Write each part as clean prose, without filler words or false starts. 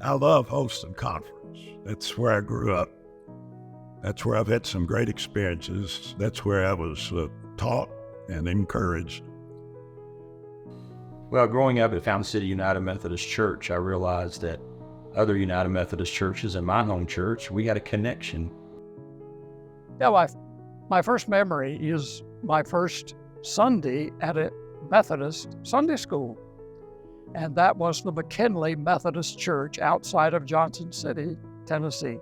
I love Holston Conference. That's where I grew up. That's where I've had some great experiences. That's where I was taught and encouraged. Well, growing up at Fountain City United Methodist Church, I realized that other United Methodist churches and my home church, we had a connection. Yeah, my first memory is my first Sunday at a Methodist Sunday school. And that was the McKinley Methodist Church outside of Johnson City, Tennessee.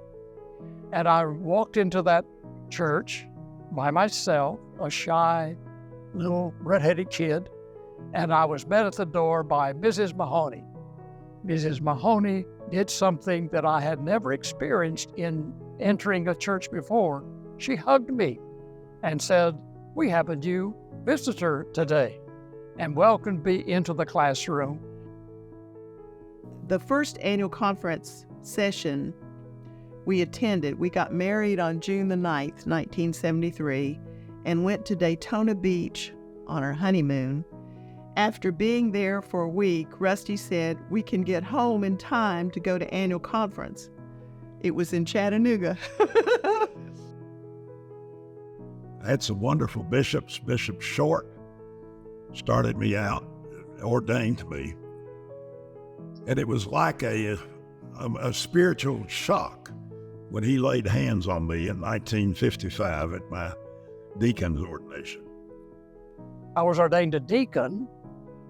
And I walked into that church by myself, a shy little redheaded kid, and I was met at the door by Mrs. Mahoney. Mrs. Mahoney did something that I had never experienced in entering a church before. She hugged me and said, "We have a new visitor today," and welcomed me into the classroom. The first annual conference session we attended, we got married on June the 9th, 1973, and went to Daytona Beach on our honeymoon. After being there for a week, Rusty said, "We can get home in time to go to annual conference." It was in Chattanooga. I had some wonderful bishops. Bishop Short started me out, ordained me. And it was like a spiritual shock when he laid hands on me in 1955 at my deacon's ordination. I was ordained a deacon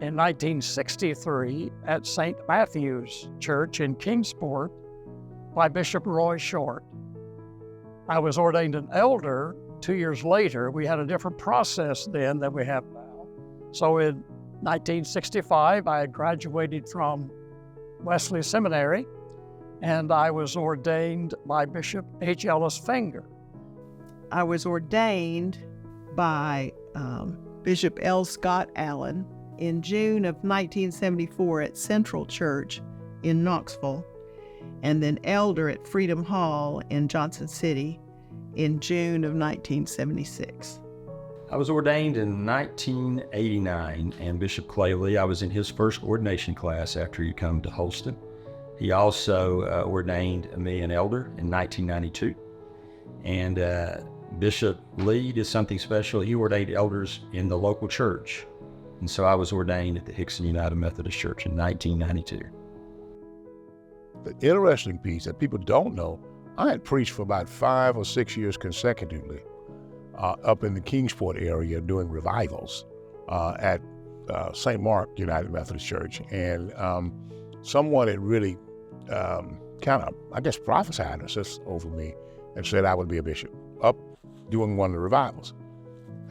in 1963 at St. Matthew's Church in Kingsport by Bishop Roy Short. I was ordained an elder 2 years later. We had a different process then than we have now. So in 1965, I had graduated from Wesley Seminary, and I was ordained by Bishop H. Ellis Finger. I was ordained by Bishop L. Scott Allen in June of 1974 at Central Church in Knoxville, and then elder at Freedom Hall in Johnson City in June of 1976. I was ordained in 1989, and Bishop Clayley, I was in his first ordination class after he come to Holston. He also ordained me an elder in 1992. And Bishop Lee did something special. He ordained elders in the local church. And so I was ordained at the Hickson United Methodist Church in 1992. The interesting piece that people don't know, I had preached for about 5 or 6 years consecutively up in the Kingsport area doing revivals at St. Mark United Methodist Church. And someone had really kind of, I guess, prophesied over me and said I would be a bishop up doing one of the revivals.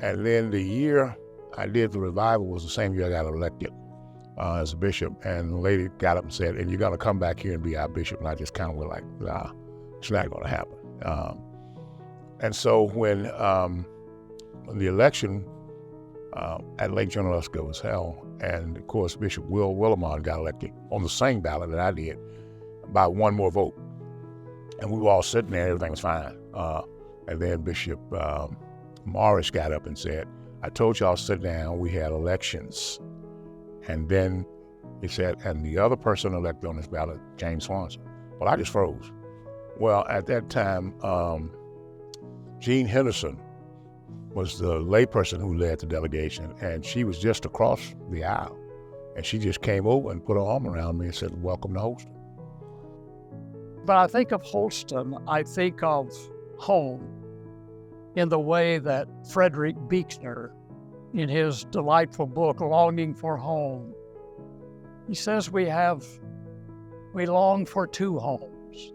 And then the year I did the revival was the same year I got elected as a bishop. And the lady got up and said, "And you're going to come back here and be our bishop." And I just kind of went like, nah, it's not going to happen. And so when the election at Lake Junaluska was held, and of course Bishop Will Willimon got elected on the same ballot that I did by one more vote. And we were all sitting there, everything was fine. And then Bishop Morris got up and said, "I told y'all to sit down, we had elections." And then he said, "And the other person elected on this ballot, James Swanson." Well, I just froze. Well, at that time, Jean Henderson was the layperson who led the delegation, and she was just across the aisle. And she just came over and put her arm around me and said, "Welcome to Holston." When I think of Holston, I think of home in the way that Frederick Buechner, in his delightful book, Longing for Home, he says we long for two homes.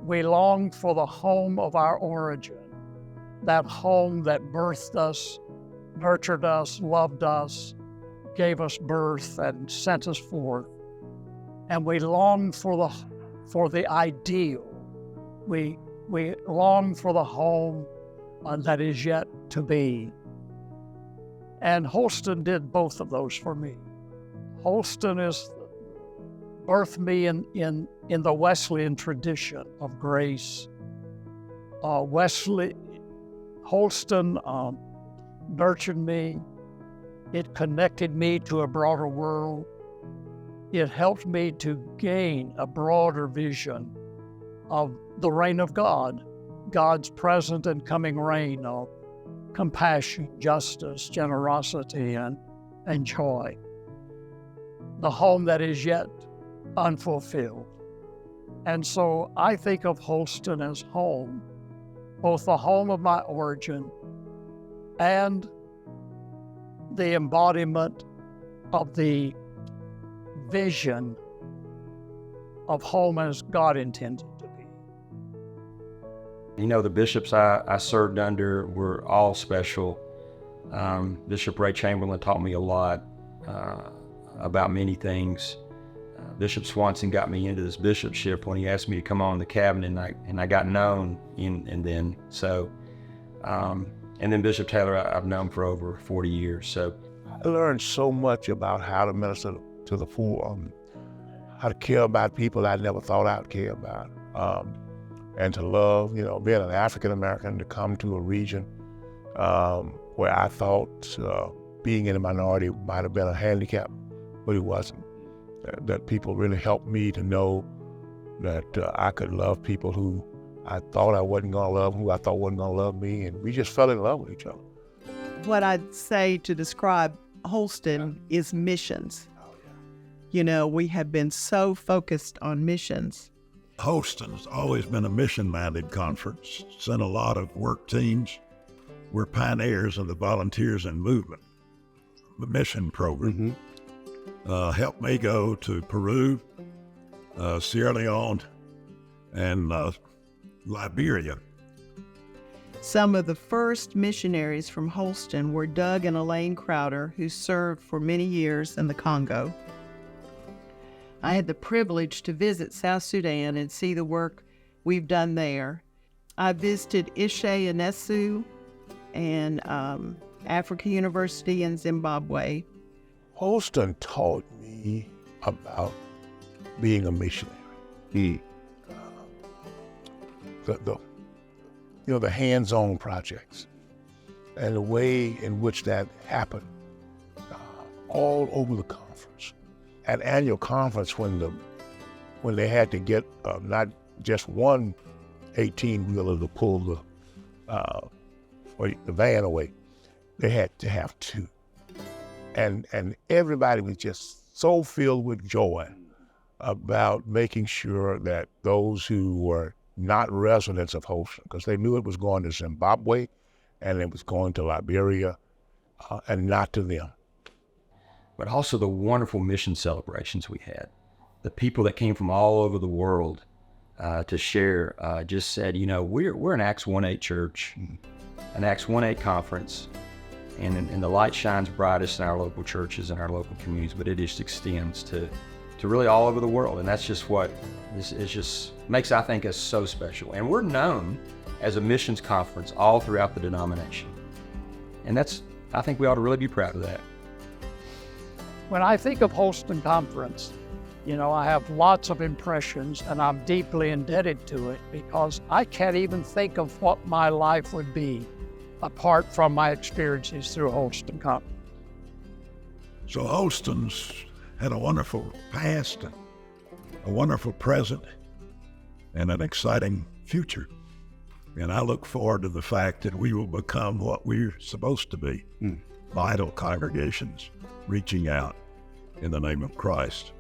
We long for the home of our origin, that home that birthed us, nurtured us, loved us, gave us birth, and sent us forth. And we long for the ideal. We long for the home that is yet to be. And Holston did both of those for me. Holston birthed me in the Wesleyan tradition of grace. Holston nurtured me. It connected me to a broader world. it helped me to gain a broader vision of the reign of God, God's present and coming reign of compassion, justice, generosity, and joy. The home that is yet unfulfilled. And so I think of Holston as home, both the home of my origin and the embodiment of the vision of home as God intended to be. You know, the bishops I served under were all special. Bishop Ray Chamberlain taught me a lot about many things. Bishop Swanson got me into this bishopship when he asked me to come on the cabinet, and I got known and then Bishop Taylor I've known for over 40 years. So I learned so much about how to minister to the poor, how to care about people I never thought I'd care about, and to love, being an African American, to come to a region where I thought being in a minority might have been a handicap, but it wasn't. That people really helped me to know that I could love people who I thought I wasn't going to love, who I thought wasn't going to love me, and we just fell in love with each other. What I'd say to describe Holston is missions. We have been so focused on missions. Holston's always been a mission-minded conference, sent a lot of work teams. We're pioneers of the Volunteers in Movement, the mission program. Helped me go to Peru, Sierra Leone, and Liberia. Some of the first missionaries from Holston were Doug and Elaine Crowder, who served for many years in the Congo. I had the privilege to visit South Sudan and see the work we've done there. I visited Ishe Anesu and Africa University in Zimbabwe. Holston taught me about being a missionary. The hands-on projects and the way in which that happened all over the conference. At annual conference, when they had to get not just one 18-wheeler to pull the van away, they had to have two. And everybody was just so filled with joy about making sure that those who were not residents of Holston, because they knew it was going to Zimbabwe and it was going to Liberia, and not to them. But also the wonderful mission celebrations we had. The people that came from all over the world to share just said, we're an Acts 1:8 church, an Acts 1:8 conference, and the light shines brightest in our local churches and our local communities, but it just extends to really all over the world. And that's just what is just makes, I think, us so special. And we're known as a missions conference all throughout the denomination. And I think we ought to really be proud of that. When I think of Holston Conference, I have lots of impressions, and I'm deeply indebted to it because I can't even think of what my life would be apart from my experiences through Holston Conference. So Holston's had a wonderful past, a wonderful present, and an exciting future. And I look forward to the fact that we will become what we're supposed to be, vital congregations reaching out in the name of Christ.